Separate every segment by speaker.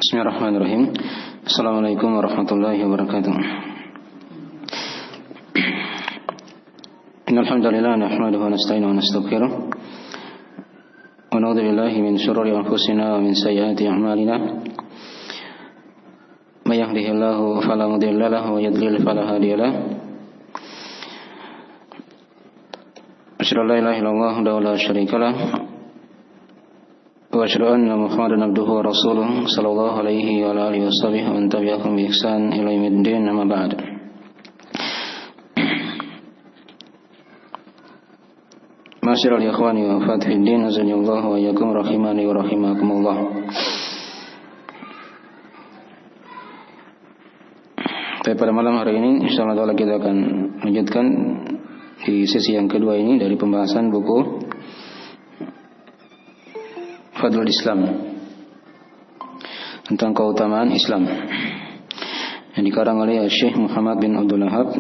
Speaker 1: Bismillahirrahmanirrahim. Assalamualaikum warahmatullahi wabarakatuh. Innal hamdalillah nahmaduhu wa nasta'inuhu wa nastaghfiruh wa na'udzu billahi min shururi anfusina wa min sayyiati a'malina. May yahdihillahu fala mudilla lahu wa yudlil fala hadiya lahu. Asyhadu an la ilaha illallah wa la syarika lahu wa asyhadu anna Muhammadan abduhu wa rasuluh sallallahu alaihi wa alihi washabihi wa man tabi'ahum bi ihsan ila yaumiddin, amma ba'd. Ma'asyiral ikhwani wa akhwati fid din, azanillahu wa iyyakum rahimani wa rahimakumullah. Pada malam hari ini insyaallah kita akan lanjutkan di sesi yang kedua ini dari pembahasan buku Fadlul Islam, tentang keutamaan Islam, yang dikarang oleh Syekh Muhammad bin Abdul Wahhab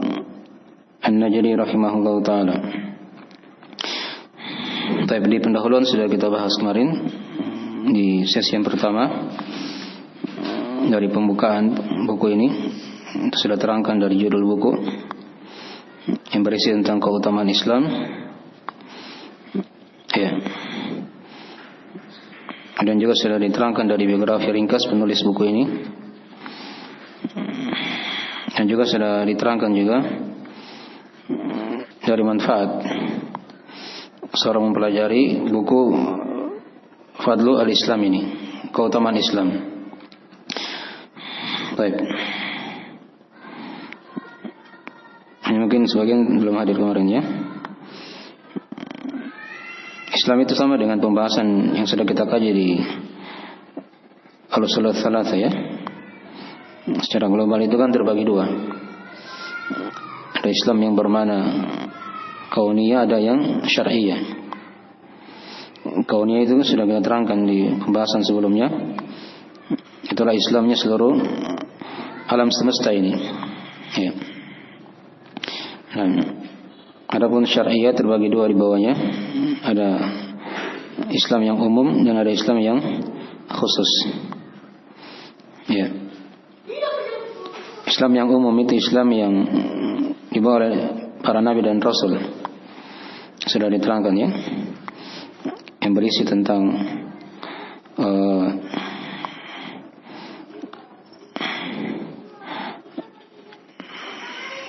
Speaker 1: An-Najdi rahimahullah ta'ala. Tapi di pendahuluan sudah kita bahas kemarin di sesi yang pertama dari pembukaan buku ini. Sudah terangkan dari judul buku yang berisi tentang keutamaan Islam, ya. Dan juga sudah diterangkan dari biografi ringkas penulis buku ini, dan juga sudah diterangkan juga dari manfaat seorang mempelajari buku Fadlu al-Islam ini, keutamaan Islam. Baik. Ini mungkin sebagian belum hadir kemarin ya. Islam itu sama dengan pembahasan yang sudah kita kaji di Al-Ushul Tsalatsa ya. Secara global itu kan terbagi dua. Ada Islam yang bermakna kauniyah, ada yang syar'iyah. Kauniyah itu sudah kita terangkan di pembahasan sebelumnya. Itulah Islamnya seluruh alam semesta ini. Ya. Nah, adapun syar'iyah terbagi dua di bawahnya. Ada Islam yang umum dan ada Islam yang khusus. Ya. Islam yang umum itu Islam yang dibawa oleh para nabi dan rasul. Sudah diterangkan ya. Yang berisi tentang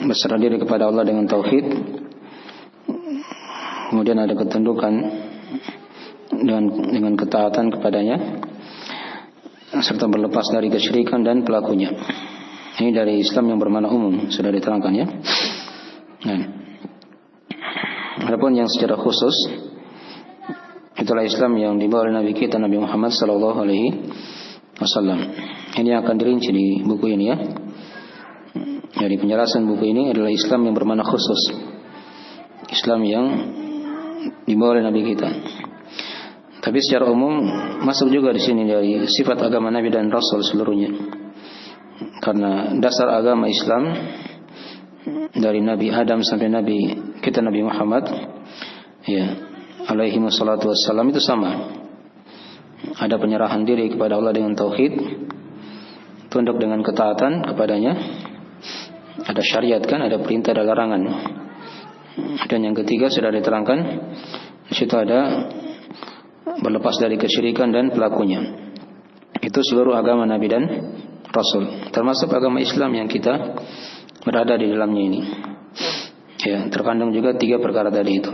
Speaker 1: berserah diri kepada Allah dengan tauhid. Kemudian ada ketundukan dengan ketaatan kepadanya, serta berlepas dari kesyirikan dan pelakunya. Ini dari Islam yang bermakna umum, sudah diterangkan ya. Nah, adapun yang secara khusus, itulah Islam yang dibawa oleh Nabi kita Nabi Muhammad sallallahu alaihi wasallam. Ini akan dirinci di buku ini ya. Jadi penjelasan buku ini adalah Islam yang bermakna khusus, Islam yang dibawa oleh Nabi kita. Tapi secara umum masuk juga di sini dari sifat agama Nabi dan Rasul seluruhnya. Karena dasar agama Islam dari Nabi Adam sampai Nabi kita Nabi Muhammad, ya, alaihi wassalatu wassalam, itu sama. Ada penyerahan diri kepada Allah dengan tauhid, tunduk dengan ketaatan kepadanya. Ada syariat kan, ada perintah dan larangan. Dan yang ketiga sudah diterangkan, di situ ada berlepas dari kesyirikan dan pelakunya. Itu seluruh agama Nabi dan Rasul, termasuk agama Islam yang kita berada di dalamnya ini. Ya, terkandung juga 3 perkara tadi itu.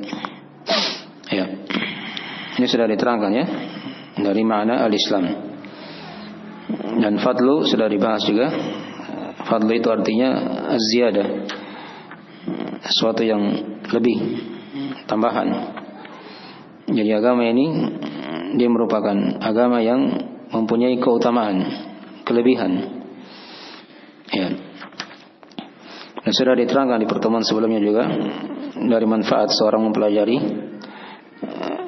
Speaker 1: Ya, ini sudah diterangkan ya dari makna al-Islam. Dan fadlu sudah dibahas juga. Fadlu itu artinya az-ziyadah, sesuatu yang lebih, tambahan. Jadi agama ini dia merupakan agama yang mempunyai keutamaan, kelebihan. Ya. Dan sudah diterangkan di pertemuan sebelumnya juga dari manfaat seorang mempelajari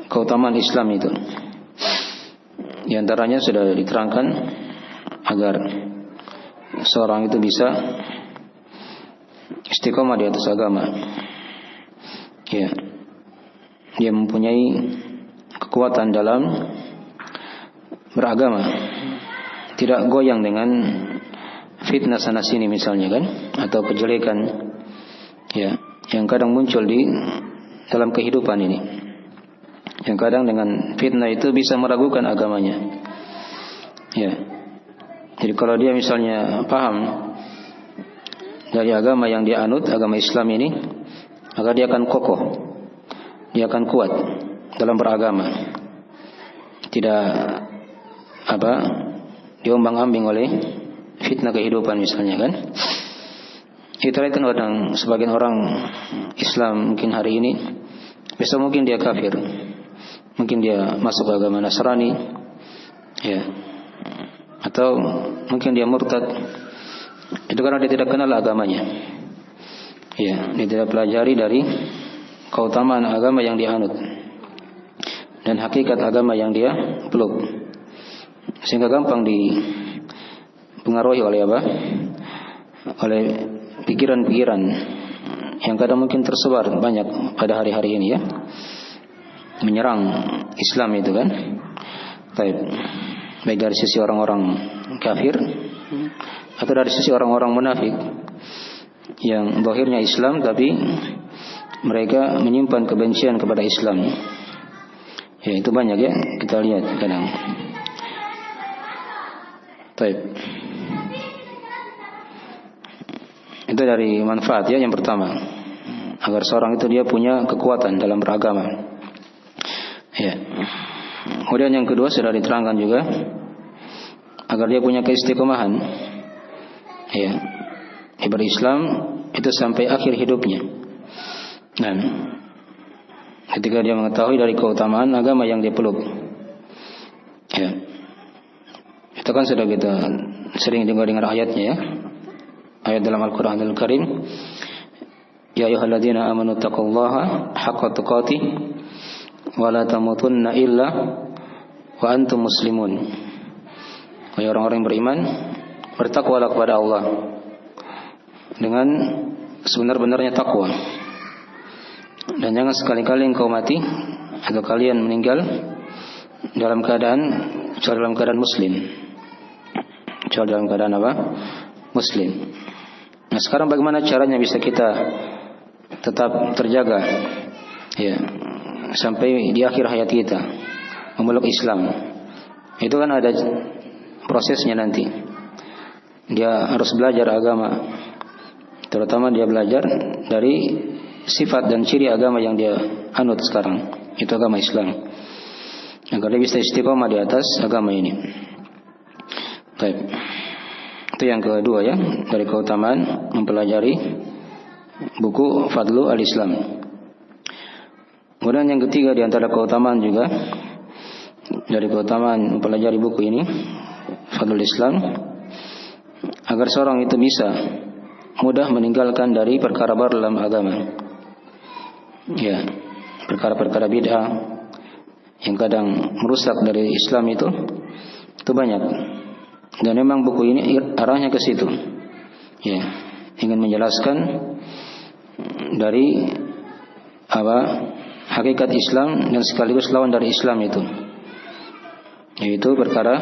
Speaker 1: keutamaan Islam itu. Di antaranya sudah diterangkan agar seorang itu bisa istiqomah di atas agama. Ya. Dia mempunyai kekuatan dalam beragama, tidak goyang dengan fitnah sana sini misalnya kan, atau kejelekan ya yang kadang muncul di dalam kehidupan ini. Yang kadang dengan fitnah itu bisa meragukan agamanya. Ya. Jadi kalau dia misalnya paham dari agama yang dia anut, agama Islam ini, maka dia akan kokoh. Dia akan kuat dalam beragama. Tidak diombang-ambing oleh fitnah kehidupan misalnya kan. Kita lihat kan kadang sebagian orang Islam mungkin hari ini, besok mungkin dia kafir, mungkin dia masuk ke agama Nasrani, ya, atau mungkin dia murtad. Itu karena dia tidak kenal agamanya, ya, dia tidak pelajari dari keutamaan agama yang dia anut dan hakikat agama yang dia peluk, sehingga gampang dipengaruhi oleh oleh pikiran-pikiran yang kadang mungkin tersebar banyak pada hari-hari ini ya, menyerang Islam itu kan. Baik dari sisi orang-orang kafir atau dari sisi orang-orang munafik yang zahirnya Islam tapi mereka menyimpan kebencian kepada Islam. Ya, itu banyak ya, kita lihat kadang. Itu dari manfaat ya yang pertama, agar seorang itu dia punya kekuatan dalam beragama. Ya. Kemudian yang kedua sudah diterangkan juga, agar dia punya keistiqomahan. Ya. Dia berislam itu sampai akhir hidupnya. Dan ketika dia mengetahui dari keutamaan agama yang dia peluk. Ya. Itu kan sudah kita sering dengar ayatnya ya. Ayat dalam Al-Quran Al-Karim, ya ayyuhalladzina amanu taqullaha haqqa tuqatih wa la tamutunna illa wa antum muslimun. Wahai orang-orang yang beriman, bertakwalah kepada Allah dengan sebenar-benarnya takwa, dan jangan sekali-kali engkau mati atau kalian meninggal dalam keadaan muslim. Kecuali dalam keadaan apa? Muslim. Nah, sekarang bagaimana caranya bisa kita tetap terjaga ya sampai di akhir hayat kita memeluk Islam? Itu kan ada prosesnya nanti. Dia harus belajar agama, terutama dia belajar dari sifat dan ciri agama yang dia anut sekarang, itu agama Islam, agar dia bisa istiqomah di atas agama ini. Baik. Itu yang kedua ya, dari keutamaan mempelajari buku Fadlu Al-Islam. Kemudian yang ketiga di antara keutamaan juga, dari keutamaan mempelajari buku ini Fadlul Islam, agar seorang itu bisa mudah meninggalkan dari perkara baru dalam agama. Ya, perkara-perkara bid'ah yang kadang merusak dari Islam itu banyak. Dan memang buku ini arahnya ke situ. Ya, ingin menjelaskan dari hakikat Islam dan sekaligus lawan dari Islam itu. Yaitu perkara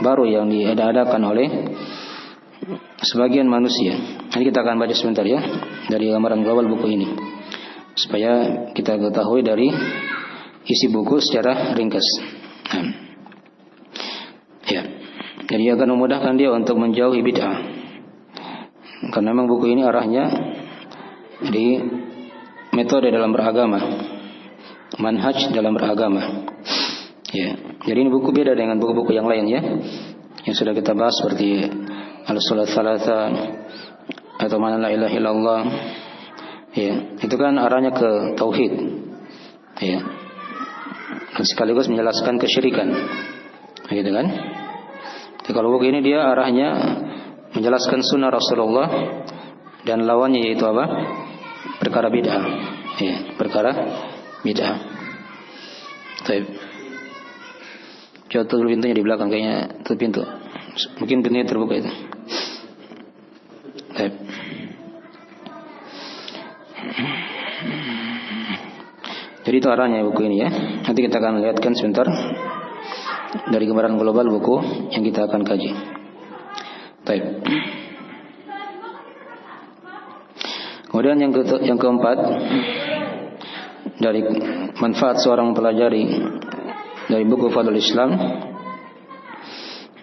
Speaker 1: baru yang diadakan oleh sebagian manusia. Nanti kita akan baca sebentar ya dari gambaran global buku ini, supaya kita ketahui dari isi buku secara ringkas. Ya, jadi akan memudahkan dia untuk menjauhi bid'ah. Karena memang buku ini arahnya di metode dalam beragama, manhaj dalam beragama. Ya, jadi ini buku beda dengan buku-buku yang lain ya, yang sudah kita bahas seperti Al-Salat Thalatha atau Mana La Ilaha Illallah. Ya, itu kan arahnya ke tauhid. Ya, dan sekaligus menjelaskan kesyirikan. Gitu kan? Jadi kalau buku ini dia arahnya menjelaskan sunnah Rasulullah dan lawannya yaitu apa? Perkara bid'ah. Ya, perkara bid'ah. Baik. Coba tutup pintunya di belakang, kayaknya tutup pintu. Mungkin pintunya terbuka itu. Baik. Jadi itu arahnya buku ini ya. Nanti kita akan lihatkan sebentar dari gambaran global buku yang kita akan kaji. Baik. Kemudian yang keempat, dari manfaat seorang mempelajari dari buku Fadlul Islam,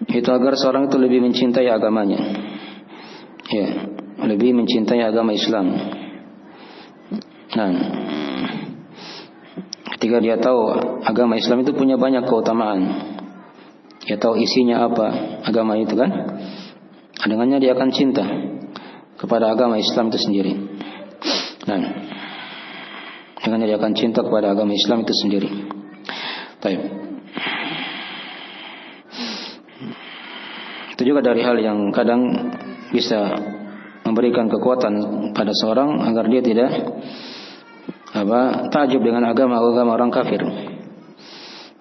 Speaker 1: itu agar seorang itu lebih mencintai agamanya. Ya, lebih mencintai agama Islam. Nah, ketika dia tahu agama Islam itu punya banyak keutamaan, dia tahu isinya apa agama itu kan, dengannya dia akan cinta kepada agama Islam itu sendiri. Nah, dengannya dia akan cinta kepada agama Islam itu sendiri. Baik. Itu juga dari hal yang kadang bisa memberikan kekuatan pada seorang agar dia tidak takjub dengan agama orang kafir.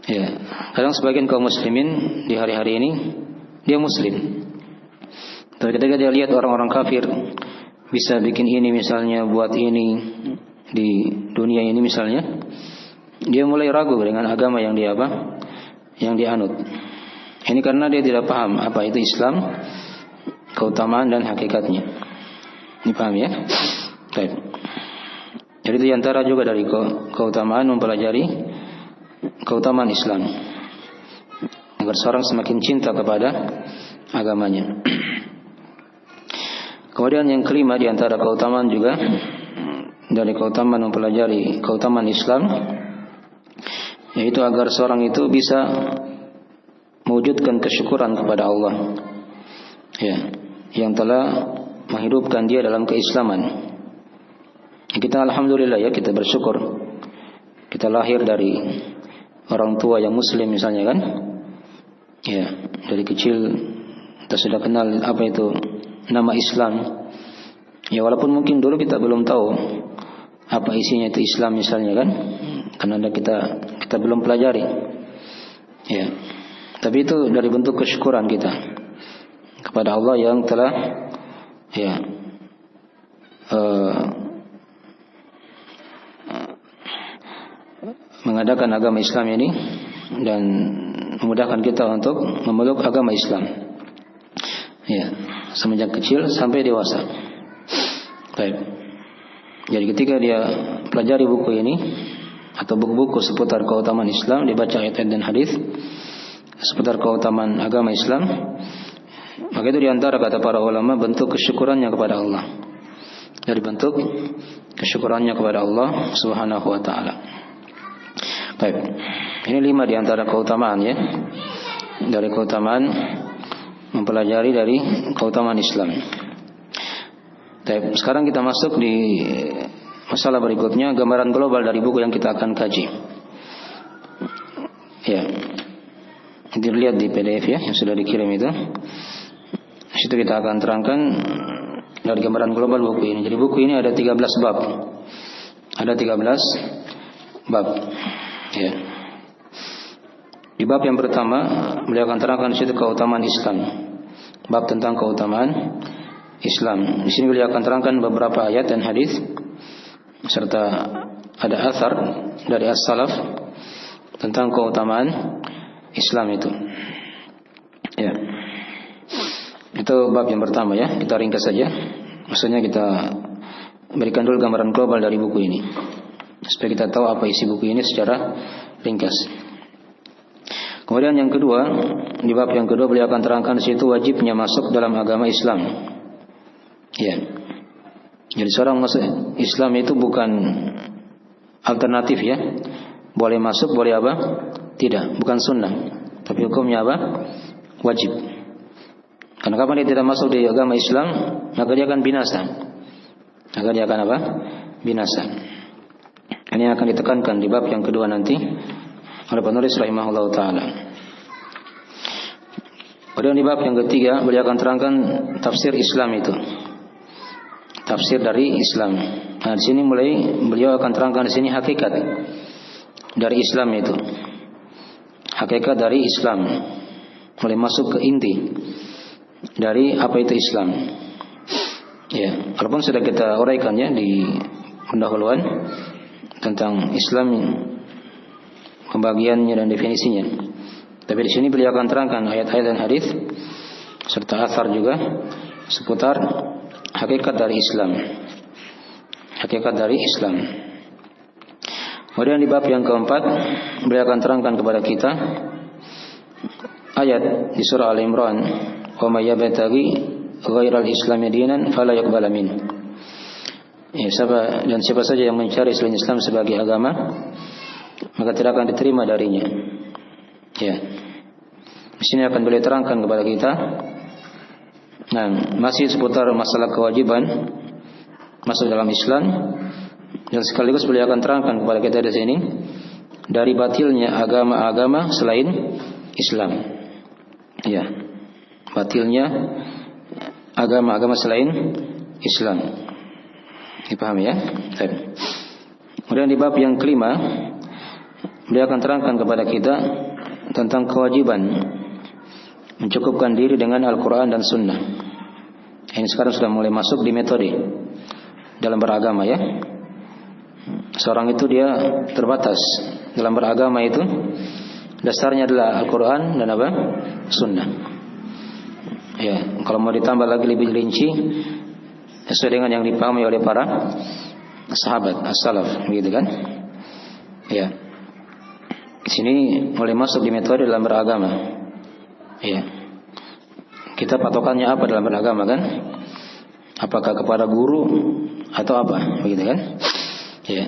Speaker 1: Ya, kadang sebagian kaum muslimin di hari-hari ini dia muslim, tapi ketika dia lihat orang-orang kafir bisa bikin ini misalnya, buat ini di dunia ini misalnya, dia mulai ragu dengan agama yang dia anut. Ini karena dia tidak paham apa itu Islam, keutamaan dan hakikatnya. Ini paham ya? Baik. Jadi itu diantara juga dari keutamaan mempelajari keutamaan Islam, agar seorang semakin cinta kepada agamanya. Kemudian yang kelima diantara keutamaan juga dari keutamaan mempelajari keutamaan Islam, yaitu agar seorang itu bisa mewujudkan kesyukuran kepada Allah, ya, yang telah menghidupkan dia dalam keislaman. Kita alhamdulillah ya, kita bersyukur kita lahir dari orang tua yang muslim misalnya kan, ya, dari kecil kita sudah kenal apa itu nama Islam. Ya, walaupun mungkin dulu kita belum tahu apa isinya itu Islam misalnya kan, karena kita belum pelajari. Ya, tapi itu dari bentuk kesyukuran kita kepada Allah yang telah mengadakan agama Islam ini dan memudahkan kita untuk memeluk agama Islam. Ya, semenjak kecil sampai dewasa. Baik. Jadi ketika dia pelajari buku ini atau buku-buku seputar keutamaan Islam, dibaca ayat-ayat dan hadis seputar keutamaan agama Islam, maka itu diantara kata para ulama bentuk kesyukurannya kepada Allah. Dari bentuk kesyukurannya kepada Allah Subhanahu wa taala. Baik. Ini 5 diantara keutamaan ya. Dari keutamaan mempelajari dari keutamaan Islam. Baik, sekarang kita masuk di masalah berikutnya, gambaran global dari buku yang kita akan kaji. Ya. Dilihat di PDF ya yang sudah dikirim itu. Di situ kita akan terangkan dari gambaran global buku ini. Jadi buku ini ada 13 bab. Ada 13 bab. Ya. Di bab yang pertama beliau akan terangkan di situ keutamaan Islam. Bab tentang keutamaan Islam. Di sini beliau akan terangkan beberapa ayat dan hadis serta ada athar dari as-salaf tentang keutamaan Islam itu. Ya. Itu bab yang pertama ya. Kita ringkas saja. Maksudnya kita berikan dulu gambaran global dari buku ini supaya kita tahu apa isi buku ini secara ringkas. Kemudian yang kedua, di bab yang kedua beliau akan terangkan di situ wajibnya masuk dalam agama Islam. Ya. Jadi seorang masuk Islam itu bukan alternatif ya. Boleh masuk, boleh apa? Tidak, bukan sunnah. Tapi hukumnya apa? Wajib. Karena kapan dia tidak masuk di agama Islam, maka dia akan binasa. Maka dia akan apa? Binasa. Ini akan ditekankan di bab yang kedua nanti oleh penulis rahimahullah ta'ala. Kemudian di bab yang ketiga beliau akan terangkan tafsir Islam itu. Tafsir dari Islam. Nah, di sini beliau akan terangkan di sini hakikat dari Islam itu. Hakikat dari Islam. Mulai masuk ke inti dari apa itu Islam. Ya, walaupun sudah kita uraikan ya di pendahuluan tentang Islam, pembagiannya dan definisinya. Tapi di sini beliau akan terangkan ayat-ayat dan hadis serta athar juga seputar hakikat dari Islam. Hakikat dari Islam. Kemudian di bab yang keempat beliau akan terangkan kepada kita ayat di surah Al-Imran, "Wa may yabtaghi ghairal islami dinan fala yuqbal min." Ya, siapa saja yang mencari selain Islam sebagai agama, maka tidak akan diterima darinya. Ya. Di sini akan beliau terangkan kepada kita. Nah, masih seputar masalah kewajiban masuk dalam Islam, dan sekaligus beliau akan terangkan kepada kita di sini dari batilnya agama-agama selain Islam. Ya, batilnya agama-agama selain Islam. Dipahami ya? Baik. Kemudian di bab yang kelima, beliau akan terangkan kepada kita tentang kewajiban mencukupkan diri dengan Al-Quran dan Sunnah. Ini sekarang sudah mulai masuk di metode dalam beragama ya. Seorang itu dia terbatas dalam beragama itu, dasarnya adalah Al-Quran dan apa? Sunnah. Ya, kalau mau ditambah lagi lebih rinci sesuai dengan yang dipahami oleh para sahabat as-salaf, begitu kan? Ya. Di sini mulai masuk di metode dalam beragama. Ya. Kita patokannya apa dalam beragama kan? Apakah kepada guru atau apa, begitu kan? Ya.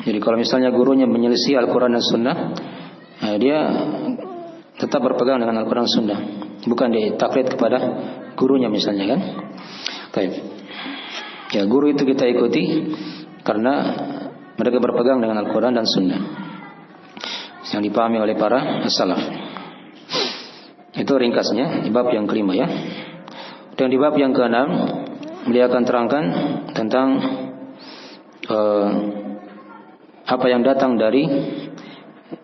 Speaker 1: Jadi kalau misalnya gurunya menyelisih Al-Quran dan Sunnah, dia tetap berpegang dengan Al-Quran dan Sunnah, bukan ditaklid kepada gurunya misalnya kan? Baik. Ya, guru itu kita ikuti karena mereka berpegang dengan Al-Quran dan Sunnah yang dipahami oleh para salaf. Itu ringkasnya di bab yang kelima ya. Dan di bab yang keenam beliau akan terangkan tentang apa yang datang dari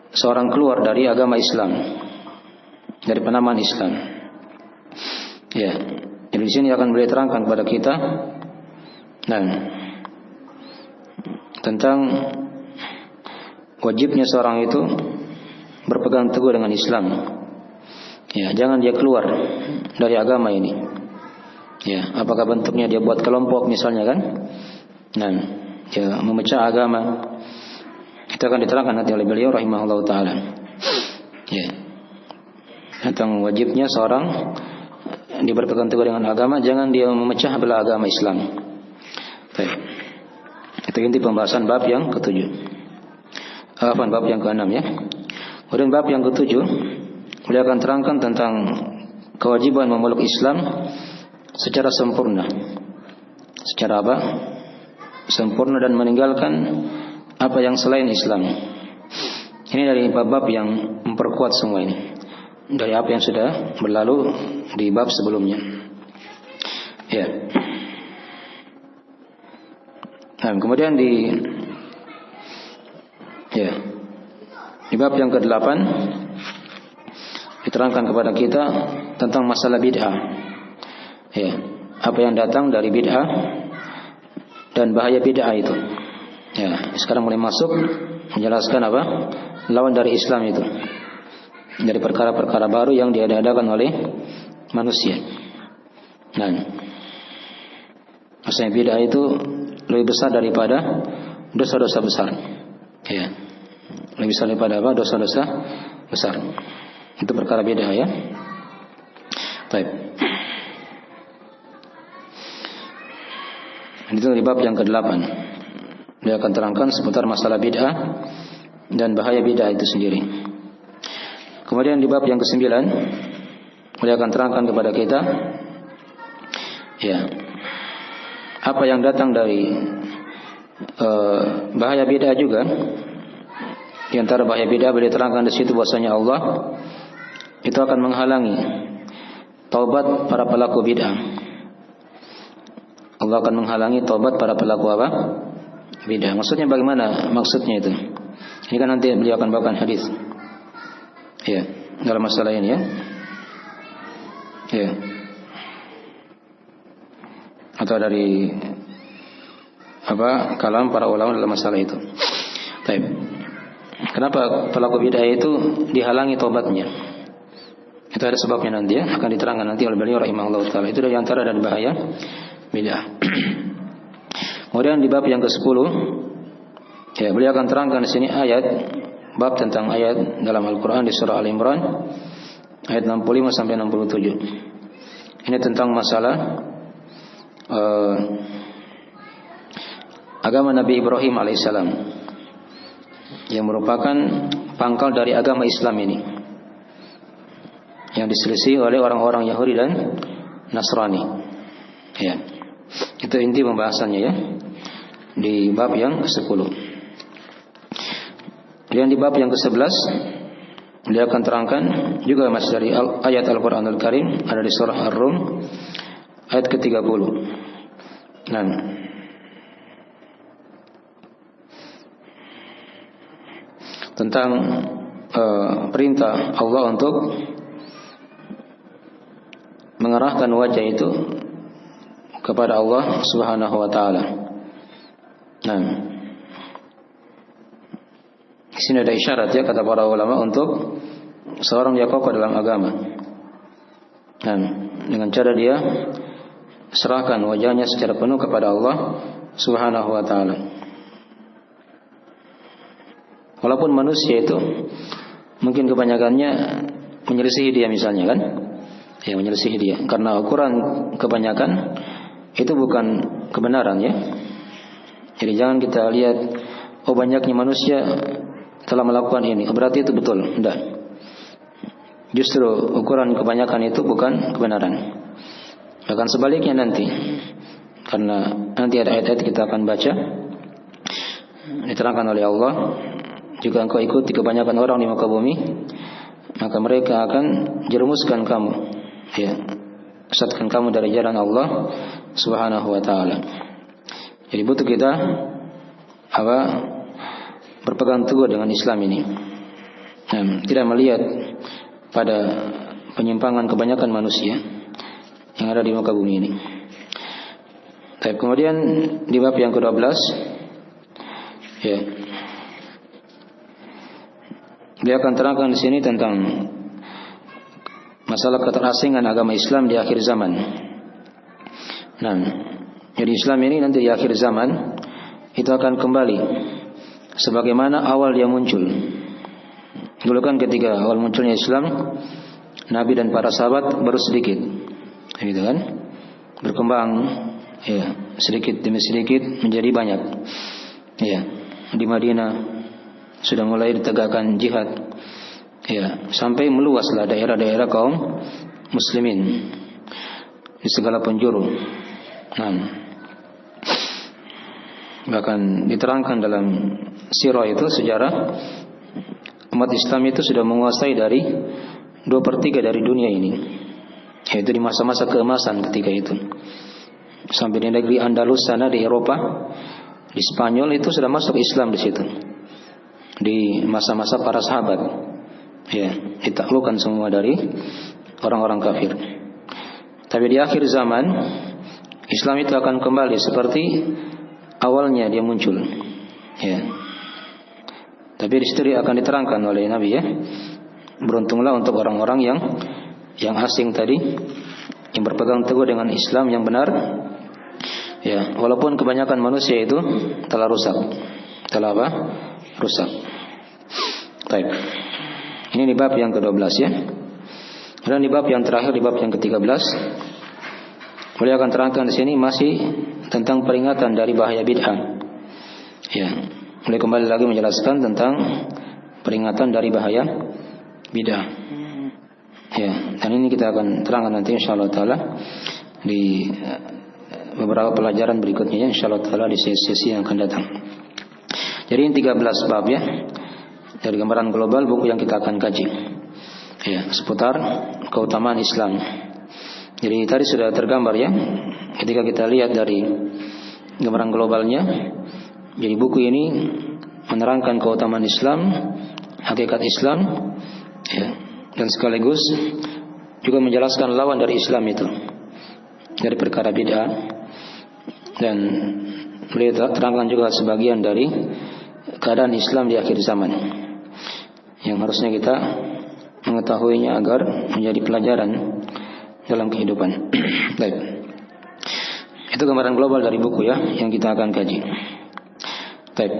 Speaker 1: seorang keluar dari agama Islam, dari penamaan Islam. Ya, jadi di sini akan beliau terangkan kepada kita tentang wajibnya seorang itu berpegang teguh dengan Islam. Ya, jangan dia keluar dari agama ini. Ya, apakah bentuknya dia buat kelompok misalnya kan? Nah, dia memecah agama. Itu akan diterangkan nanti oleh beliau rahimahullah taala. Ya. Tentang wajibnya seorang dia berpegang teguh dengan agama, jangan dia memecah belah agama Islam. Baik. Itu inti pembahasan bab yang ketujuh. Bab yang keenam ya. Kemudian bab yang ketujuh, beliau akan terangkan tentang kewajiban memeluk Islam secara sempurna. Secara apa? Sempurna dan meninggalkan apa yang selain Islam. Ini dari bab-bab yang memperkuat semua ini, dari apa yang sudah berlalu di bab sebelumnya. Ya. Nah, kemudian di bab yang ke-8 diterangkan kepada kita tentang masalah bid'ah. Ya, apa yang datang dari bid'ah dan bahaya bid'ah itu. Ya, sekarang mulai masuk menjelaskan apa? Lawan dari Islam itu. Dari perkara-perkara baru yang diadakan oleh manusia. Nah, maksudnya bid'ah itu lebih besar daripada dosa-dosa besar. Ya. Lebih besar daripada apa? Dosa-dosa besar. Itu perkara bid'ah ya. Baik. Itu di bab yang ke-8. Dia akan terangkan seputar masalah bid'ah dan bahaya bid'ah itu sendiri. Kemudian di bab yang ke-9 dia akan terangkan kepada kita apa yang datang dari bahaya bid'ah juga. Di antara bahaya bid'ah beliau terangkan di situ bahwasanya Allah itu akan menghalangi taubat para pelaku bid'ah. Allah akan menghalangi taubat para pelaku apa? Bid'ah. Maksudnya bagaimana? Maksudnya itu. Ini kan nanti beliau akan bawakan hadis. Ya, dalam masalah ini ya. Ya. Atau dari kalam para ulama dalam masalah itu. Baik. Kenapa pelaku bid'ah itu dihalangi tobatnya? Itu ada sebabnya nanti ya, akan diterangkan nanti oleh beliau rahimahullah taala. Itu dari antara dari bahaya bid'ah. Kemudian di bab yang ke-10, ya, beliau akan terangkan di sini ayat bab tentang ayat dalam Al-Qur'an di surah Al-Imran ayat 65 sampai 67. Ini tentang masalah agama Nabi Ibrahim alaihissalam yang merupakan pangkal dari agama Islam ini, yang diselisih oleh orang-orang Yahudi dan Nasrani. Ya, itu inti pembahasannya ya di bab yang ke-10. Dan di bab yang ke-11 dia akan terangkan juga masih dari ayat Al-Qur'anul Karim, ada di surah Ar-Rum ayat ke-30. Nah, tentang perintah Allah untuk mengarahkan wajah itu kepada Allah Subhanahu wa taala. Nah, di sini ada isyarat ya, kata para ulama, untuk seorang yang kokoh dalam agama. Nah, dengan cara dia serahkan wajahnya secara penuh kepada Allah Subhanahu wa taala. Walaupun manusia itu mungkin kebanyakannya menyelisihi dia misalnya kan, ya, menyelisihi dia, karena ukuran kebanyakan itu bukan kebenaran ya. Jadi jangan kita lihat oh banyaknya manusia telah melakukan ini, berarti itu betul. Tidak. Justru ukuran kebanyakan itu bukan kebenaran. Bahkan sebaliknya nanti, karena nanti ada ayat-ayat kita akan baca, diterangkan oleh Allah, jika engkau ikuti kebanyakan orang di muka bumi, maka mereka akan jerumuskan kamu, ya, sesatkan kamu dari jalan Allah Subhanahu wa taala. Jadi butuh kita berpegang teguh dengan Islam ini. Tidak melihat pada penyimpangan kebanyakan manusia yang ada di muka bumi ini. Tapi kemudian di bab yang ke-12, ya, dia akan terangkan di sini tentang masalah keterasingan agama Islam di akhir zaman. Nah, jadi Islam ini nanti di akhir zaman itu akan kembali sebagaimana awal dia muncul. Dulu kan ketika awal munculnya Islam, Nabi dan para sahabat baru sedikit, gitu kan, berkembang, ya, sedikit demi sedikit menjadi banyak. Ya, di Madinah sudah mulai ditegakkan jihad, ya, sampai meluaslah daerah-daerah kaum muslimin di segala penjuru. Nah, bahkan diterangkan dalam sirah itu, sejarah, umat Islam itu sudah menguasai dari 2/3 dari dunia ini, yaitu di masa-masa keemasan ketika itu. Sampai di negeri Andalus sana di Eropa, di Spanyol itu sudah masuk Islam di situ. Di masa-masa para sahabat, ya, ditaklukkan semua dari orang-orang kafir. Tapi di akhir zaman Islam itu akan kembali seperti awalnya dia muncul, ya. Tapi di situ akan diterangkan oleh Nabi, ya, beruntunglah untuk orang-orang yang asing tadi, yang berpegang teguh dengan Islam yang benar, ya, walaupun kebanyakan manusia itu telah rusak, telah rusak. Baik. Ini di bab yang ke-12 ya. Dan di bab yang terakhir, di bab yang ke-13, beliau akan terangkan di sini masih tentang peringatan dari bahaya bid'ah. Ya, beliau kembali lagi menjelaskan tentang peringatan dari bahaya bid'ah. Ya, dan ini kita akan terangkan nanti insyaallah taala di beberapa pelajaran berikutnya, insyaallah taala di sesi-sesi yang akan datang. Jadi ini 13 bab ya, dari gambaran global buku yang kita akan kaji, ya, seputar keutamaan Islam. Jadi tadi sudah tergambar ya, ketika kita lihat dari gambaran globalnya. Jadi buku ini menerangkan keutamaan Islam, hakikat Islam, ya, dan sekaligus juga menjelaskan lawan dari Islam itu, dari perkara bid'ah, dan beliau terangkan juga sebagian dari keadaan Islam di akhir zaman. yang harusnya kita mengetahuinya agar menjadi pelajaran dalam kehidupan. Baik. Itu gambaran global dari buku ya yang kita akan kaji. Baik.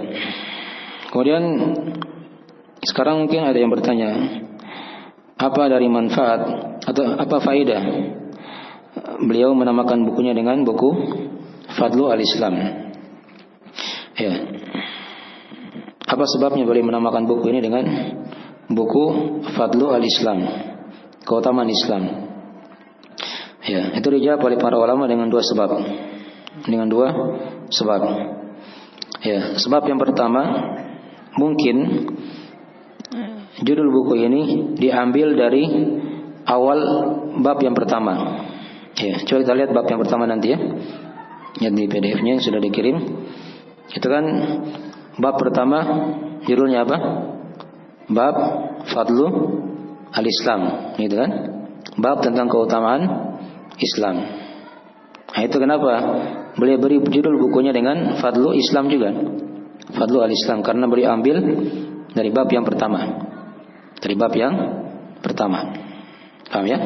Speaker 1: Kemudian sekarang mungkin ada yang bertanya, apa dari manfaat atau apa faedah beliau menamakan bukunya dengan buku Fadlu al-Islam? Ya. Apa sebabnya beliau menamakan buku ini dengan buku Fadlu al-Islam, keutamaan Islam? Ya, itu dijawab oleh para ulama dengan dua sebab. Ya, sebab yang pertama, mungkin judul buku ini diambil dari awal bab yang pertama. Ya, coba kita lihat bab yang pertama nanti ya. Lihat di PDF-nya yang sudah dikirim. Itu kan bab pertama judulnya apa? Bab Fadlu al-Islam, gitu kan? Bab tentang keutamaan Islam. Nah, itu kenapa beliau beri judul bukunya dengan Fadlu Islam juga. Fadlu al-Islam karena beliau ambil dari bab yang pertama. Dari bab yang pertama. Paham ya?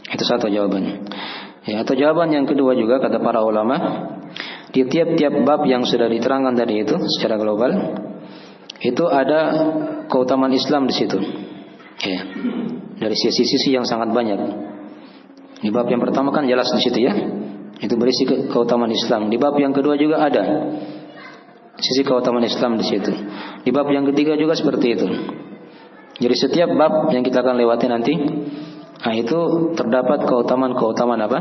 Speaker 1: Itu satu jawaban. Ya, atau jawaban yang kedua juga kata para ulama, di tiap-tiap bab yang sudah diterangkan tadi itu secara global, itu ada keutamaan Islam di situ. Ya. Dari sisi-sisi yang sangat banyak. Di bab yang pertama kan jelas di situ ya. Itu berisi keutamaan Islam. Di bab yang kedua juga ada sisi keutamaan Islam di situ. Di bab yang ketiga juga seperti itu. Jadi setiap bab yang kita akan lewati nanti, nah itu terdapat keutamaan apa?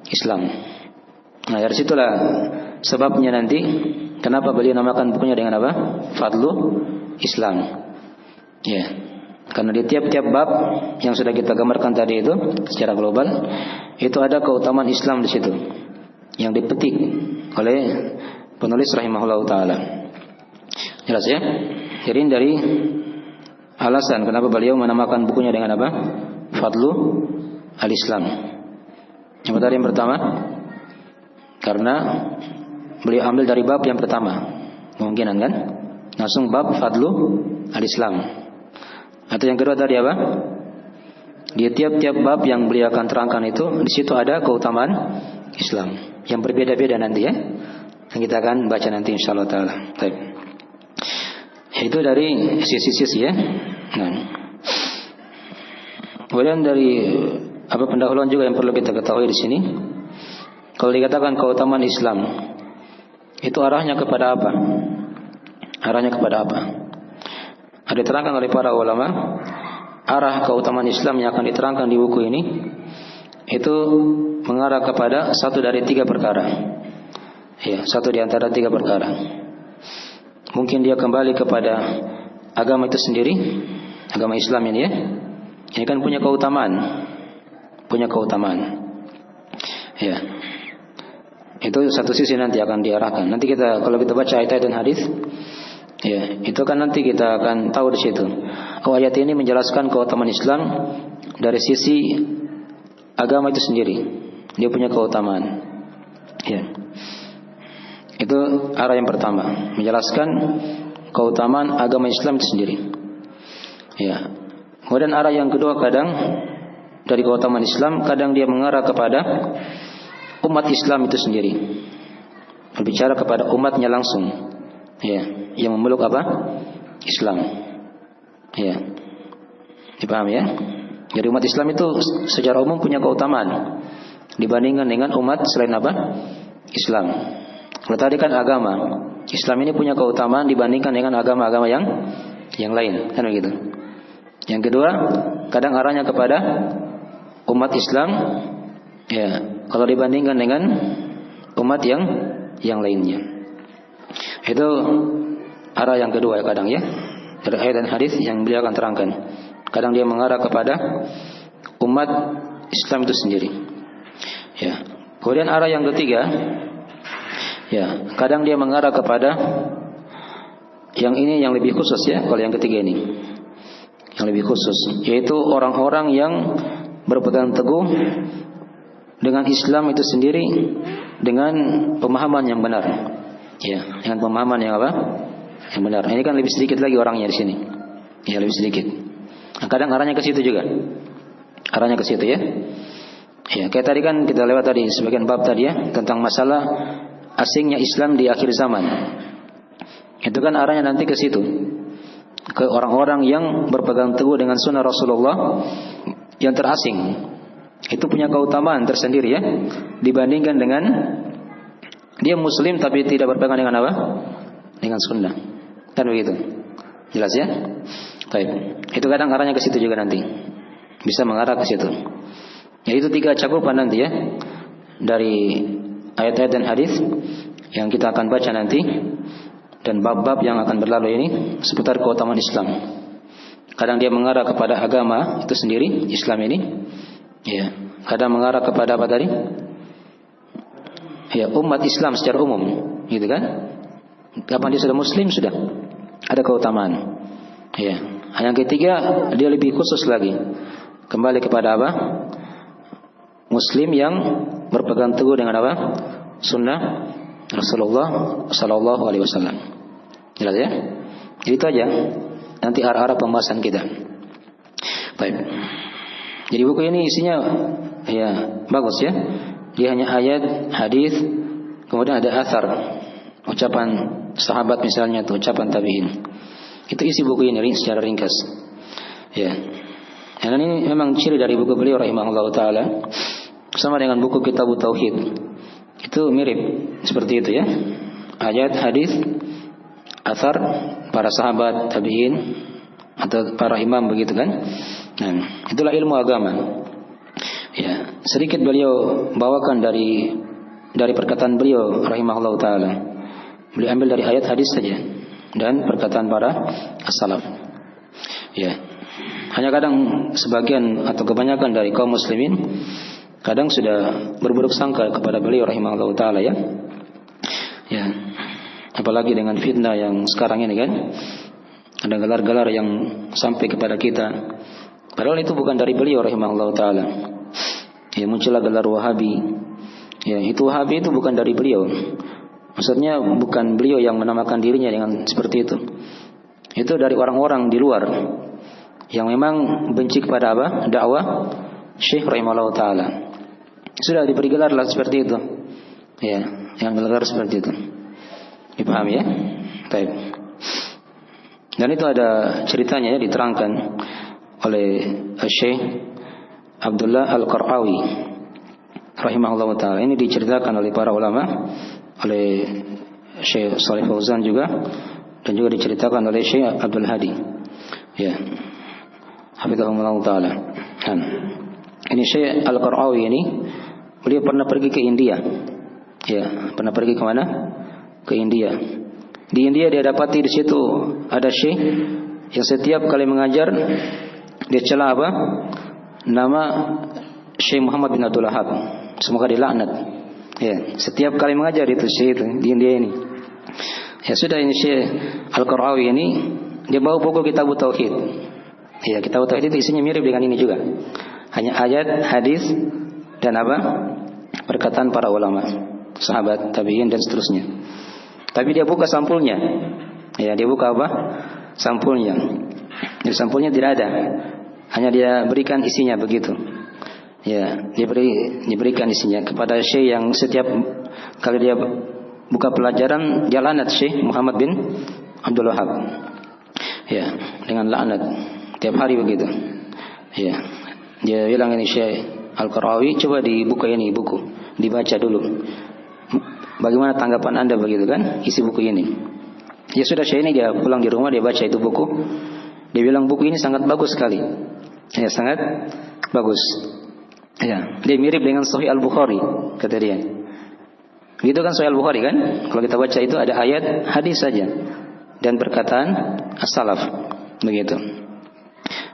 Speaker 1: Islam. Nah dari situlah sebabnya nanti kenapa beliau namakan bukunya dengan apa? Fadlu Islam. Ya, karena di tiap-tiap bab yang sudah kita gambarkan tadi itu secara global, itu ada keutamaan Islam di situ yang dipetik oleh penulis rahimahullah taala. Jelas ya? Jadi dari alasan kenapa beliau menamakan bukunya dengan apa? Fadlu al-Islam. Yang tadi yang pertama, karena beliau ambil dari bab yang pertama. Kemungkinan kan? Langsung bab Fadlu al-Islam. Atau yang kedua tadi apa? Di tiap-tiap bab yang beliau akan terangkan itu, di situ ada keutamaan Islam yang berbeda-beda nanti ya. Yang kita akan baca nanti insyaallah taala. Baik. Itu dari sisi-sisi ya. Nah. Kemudian dari apa pendahuluan juga yang perlu kita ketahui di sini. Kalau dikatakan keutamaan Islam, itu arahnya kepada apa? Arahnya kepada apa? Ada diterangkan oleh para ulama, arah keutamaan Islam yang akan diterangkan di buku ini itu mengarah kepada satu dari tiga perkara. Ya, satu di antara tiga perkara. Mungkin dia kembali kepada agama itu sendiri, agama Islam ini ya. Ini kan punya keutamaan. Ya. Itu satu sisi nanti akan diarahkan. Nanti kita kalau kita baca ayat dan hadis, ya, itu kan nanti kita akan tahu di situ. Oh, ayat ini menjelaskan keutamaan Islam dari sisi agama itu sendiri. Dia punya keutamaan. Ya. Itu arah yang pertama, menjelaskan keutamaan agama Islam itu sendiri. Ya. Kemudian arah yang kedua kadang dari keutamaan Islam, kadang dia mengarah kepada umat Islam itu sendiri. Berbicara kepada umatnya langsung. Ya, yang memeluk apa? Islam. Ya. Dipahami ya? Jadi umat Islam itu secara umum punya keutamaan dibandingkan dengan umat selain apa? Islam. Kalau tadi kan agama, Islam ini punya keutamaan dibandingkan dengan agama-agama yang lain, kan begitu. Yang kedua, kadang arahnya kepada umat Islam, ya, kalau dibandingkan dengan umat yang lainnya. Itu arah yang kedua ya kadang ya. Dari ayat dan hadis yang beliau akan terangkan. Kadang dia mengarah kepada umat Islam itu sendiri. Ya. Kemudian arah yang ketiga, ya, kadang dia mengarah kepada yang ini yang lebih khusus ya, kalau yang ketiga ini. Yang lebih khusus, yaitu orang-orang yang berpegang teguh dengan Islam itu sendiri dengan pemahaman yang benar. Ya, dengan pemahaman yang apa? Yang benar. Ini kan lebih sedikit lagi orangnya di sini. Ya, lebih sedikit. Kadang arahnya ke situ juga. Arahnya ke situ ya. Ya, kayak tadi kan kita lewat tadi sebagian bab tadi ya tentang masalah asingnya Islam di akhir zaman. Itu kan arahnya nanti ke situ. Ke orang-orang yang berpegang teguh dengan sunnah Rasulullah yang terasing. Itu punya keutamaan tersendiri ya dibandingkan dengan dia muslim tapi tidak berpegang dengan apa? Dengan sunnah. Kan begitu. Jelas ya? Baik. Itu kadang arahnya ke situ juga nanti. Bisa mengarah ke situ. Ya, itu 3 cakupan nanti ya dari ayat-ayat dan hadis yang kita akan baca nanti dan bab-bab yang akan berlalu ini seputar keutamaan Islam. Kadang dia mengarah kepada agama itu sendiri, Islam ini. Ya, kadang mengarah kepada apa tadi? Ya, umat Islam secara umum, gitu kan? Kapan dia sudah muslim sudah ada keutamaan. Ya. Yang ketiga, dia lebih khusus lagi. Kembali kepada apa? Muslim yang berpegang teguh dengan apa? Sunnah Rasulullah sallallahu alaihi wasallam. Jelas ya? Jadi itu aja. Nanti arah-arah pembahasan kita. Baik. Jadi buku ini isinya ya bagus ya. Dia hanya ayat, hadis, kemudian ada athar, ucapan sahabat misalnya atau ucapan tabi'in. Itu isi buku ini secara ringkas. Ya. Dan ini memang ciri dari buku beliau rahimahullah taala. Sama dengan buku Kitab Tauhid. Itu mirip seperti itu ya. Ayat, hadis, athar para sahabat, tabi'in atau para imam begitu kan. Nah, itulah ilmu agama. Ya, sedikit beliau bawakan dari perkataan beliau rahimahullah taala. Beliau ambil dari ayat hadis saja dan perkataan para as-salaf. Ya. Hanya kadang sebagian atau kebanyakan dari kaum muslimin kadang sudah berburuk sangka kepada beliau rahimahullah taala ya. Ya. Apalagi dengan fitnah yang sekarang ini kan. Ada gelar-gelar yang sampai kepada kita. Padahal itu bukan dari beliau rahimahullah taala. Ya, muncullah gelar Wahabi. Ya, itu Wahabi itu bukan dari beliau. Maksudnya bukan beliau yang menamakan dirinya dengan seperti itu. Itu dari orang-orang di luar yang memang benci kepada apa? Dakwah Syekh rahimahullah taala. Sudah diberi gelar lah seperti itu. Ya, yang gelar seperti itu. Dipahami ya? Baik. Dan itu ada ceritanya ya diterangkan oleh Syekh Abdullah Al-Qar'awi rahimahullah taala. Ini diceritakan oleh para ulama, oleh Syekh Shalih Fauzan juga, dan juga diceritakan oleh Syekh Abdul Hadi. Ya. Hafizahullah taala. Dan ini Syekh Al-Qar'awi ini beliau pernah pergi ke India. Ya, pernah pergi ke mana? Ke India. Di India dia dapati di situ ada syekh yang setiap kali mengajar dia celah apa? Nama Syekh Muhammad bin Abdul Wahab. Semoga dilaknat. Ya, setiap kali mengajar itu syekh itu di India ini. Ya sudah, ini Syekh Al-Qar'awi ini dia bawa buku Kitab Tauhid. Ya, Kitab Tauhid itu isinya mirip dengan ini juga. Hanya ayat, hadis dan apa? Perkataan para ulama, sahabat, tabi'in dan seterusnya. Tapi dia buka sampulnya. Ya, dia buka apa? Sampulnya. Jadi sampulnya tidak ada. Hanya dia berikan isinya begitu. Ya, diberikan isinya kepada syekh yang setiap kali dia buka pelajaran dia laknat Syekh Muhammad bin Abdul Wahab. Ya, dengan laknat tiap hari begitu. Ya. Dia bilang ini Syekh Al-Qar'awi, coba dibuka ini buku, dibaca dulu. Bagaimana tanggapan Anda begitu kan isi buku ini? Ya sudah, Syekh ini dia pulang di rumah dia baca itu buku. Dia bilang buku ini sangat bagus sekali. Ya, sangat bagus. Ya, dia mirip dengan Sahih Al-Bukhari kata dia. Begitu kan Sahih Al-Bukhari kan? Kalau kita baca itu ada ayat, hadis saja dan perkataan as-salaf. Begitu.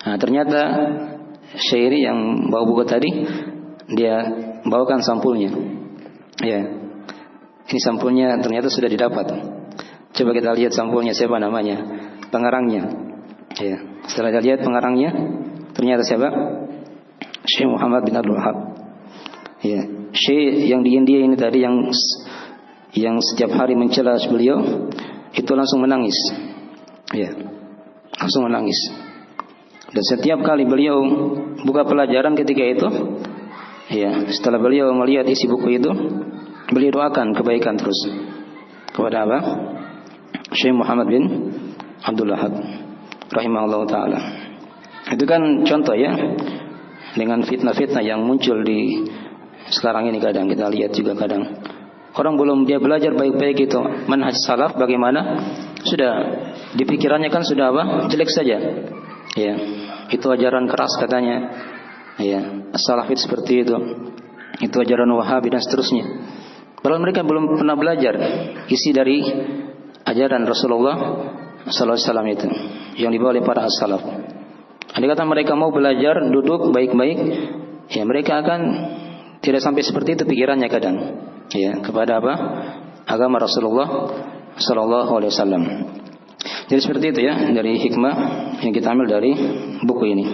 Speaker 1: Nah, ternyata Syekh ini yang bawa buku tadi dia bawakan sampulnya. Ya. Ini sampulnya ternyata sudah didapat. Coba kita lihat sampulnya siapa namanya, pengarangnya. Ya. Setelah kita lihat pengarangnya, ternyata siapa? Syekh Muhammad bin Abdul Wahab. Ya. Syekh yang di India ini tadi yang setiap hari mencela beliau itu langsung menangis. Ya. Langsung menangis. Dan setiap kali beliau buka pelajaran ketika itu, ya, setelah beliau melihat isi buku itu, beliau doakan kebaikan terus kepada apa? Syekh Muhammad bin Abdul Wahhab rahimahullah taala. Itu kan contoh ya, dengan fitnah-fitnah yang muncul di sekarang ini kadang kita lihat juga kadang orang belum dia belajar baik-baik itu manhaj salaf bagaimana, sudah di pikirannya kan sudah apa? Jelek saja. Ya, itu ajaran keras katanya. Ya, salaf itu seperti itu. Itu ajaran Wahabi dan seterusnya. Padahal mereka belum pernah belajar isi dari ajaran Rasulullah sallallahu alaihi wasallam itu yang dibawa oleh para as-salaf. Andai kata mereka mau belajar duduk baik-baik, ya mereka akan tidak sampai seperti itu pikirannya kadang. Ya, kepada apa? Agama Rasulullah sallallahu alaihi wasallam. Jadi seperti itu ya, dari hikmah yang kita ambil dari buku ini.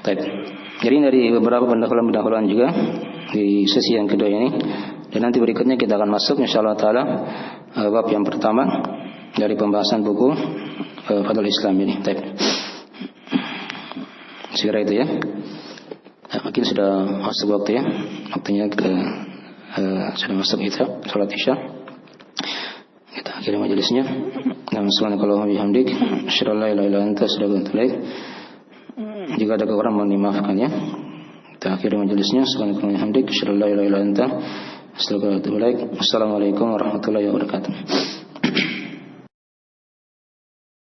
Speaker 1: Baik. Jadi dari beberapa pendahuluan juga di sesi yang kedua ini, dan nanti berikutnya kita akan masuk insyaallah taala bab yang pertama dari pembahasan buku Fadlul Islam ini. Baik. Segera itu ya. Mungkin sudah masuk waktu ya. Waktunya kita sudah masuk salat Isya. Kita akhiri majelisnya. Subhanakallahumma wa bihamdik, asyhadu an la ilaha illa anta, astaghfiruka wa atubu ilaik. Jika ada kekurangan mohon dimaafkan ya. Kita akhiri majelisnya. Subhanakallahumma wa bihamdik, asyhadu an la ilaha illa anta, astaghfiruka wa atubu ilaik. Assalamualaikum warahmatullahi wabarakatuh.